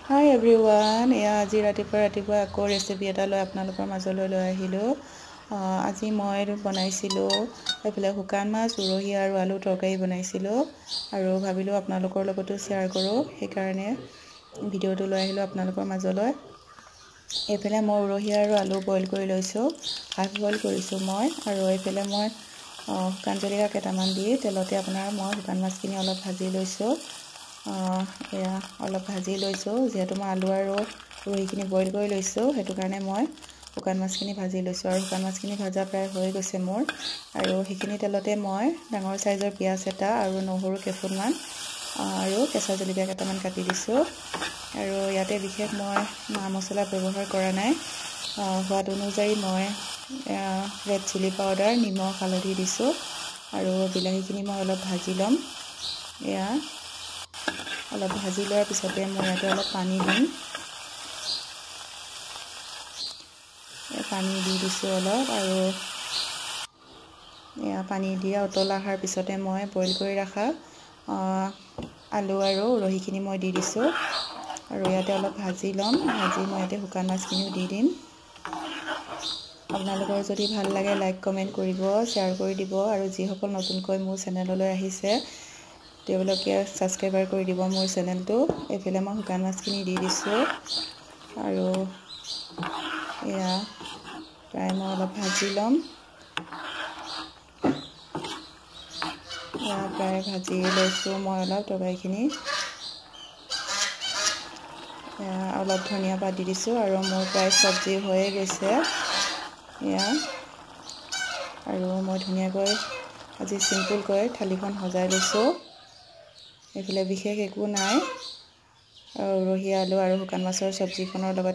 Hi everyone, আজি ৰাতিপুৱা আকৌ ৰেচিপি এটা লৈ আপোনালোকৰ মাজলৈ লৈ আহিলোঁ। আজি মই বনাইছিলোঁ এইফালে শুকান মাছ, উৰহি আৰু আলু তৰকাৰী বনাইছিলোঁ আৰু ভাবিলোঁ আপোনালোকৰ লগতো শ্বেয়াৰ কৰোঁ, সেইকাৰণে ভিডিঅ'টো লৈ আহিলোঁ আপোনালোকৰ মাজলৈ। এইফালে মই উৰহি আৰু আলু বইল কৰি লৈছোঁ, হাফ বইল কৰিছোঁ মই, আৰু এইফালে মই শুকান জলকীয়া কেইটামান দি তেলতে মই শুকান মাছখিনি অলপ ভাজি লৈছোঁ। এয়া অলপ ভাজি লৈছোঁ, যিহেতু মই আলু আৰু উৰহিখিনি বইল কৰি লৈছোঁ, সেইটো কাৰণে মই শুকান মাছখিনি ভাজি লৈছোঁ। আৰু শুকান মাছখিনি ভাজা প্ৰায় হৈ গৈছে মোৰ, আৰু সেইখিনি তেলতে মই ডাঙৰ চাইজৰ পিঁয়াজ এটা আৰু নহৰু কেইফুটমান আৰু কেঁচা জলকীয়া কেইটামান কাটি দিছোঁ। আৰু ইয়াতে বিশেষ মই মা মছলা ব্যৱহাৰ কৰা নাই, সোৱাদ অনুযায়ী মই ৰেড চিলি পাউডাৰ, নিমখ, হালধি দিছোঁ। আৰু বিলাহীখিনি মই অলপ ভাজি ল'ম। এয়া অলপ ভাজি লোৱাৰ পিছতে মই ইয়াতে অলপ পানী দিম। পানী দি দিছোঁ অলপ, আৰু এয়া পানী দিয়া উতল অহাৰ পিছতে মই বইল কৰি ৰখা আলু আৰু উৰহিখিনি মই দি দিছোঁ। আৰু ইয়াতে অলপ ভাজি ল'ম, ভাজি মই ইয়াতে শুকান মাছখিনিও দি দিম। আপোনালোকৰ যদি ভাল লাগে লাইক কমেণ্ট কৰিব, শ্বেয়াৰ কৰি দিব, আৰু যিসকল নতুনকৈ মোৰ চেনেললৈ আহিছে তেওঁলোকে ছাবস্ক্ৰাইবাৰ কৰি দিব মোৰ চেনেলটো। এইফালে মই শুকান মাছখিনি দি দিছোঁ, আৰু এয়া প্ৰায় মই অলপ ভাজি ল'ম। এয়া প্ৰায় ভাজি লৈছোঁ মই অলপ তৰকাৰীখিনি। অলপ ধনিয়া পাত দি দিছোঁ, আৰু মোৰ প্ৰায় চব্জি হৈয়ে গৈছে এয়া। আৰু মই ধুনীয়াকৈ আজি চিম্পুলকৈ থালিখন সজাই লৈছোঁ। এইফালে বিশেষ একো নাই, উৰহি আলু আৰু শুকান মাছৰ চব্জিখনৰ লগত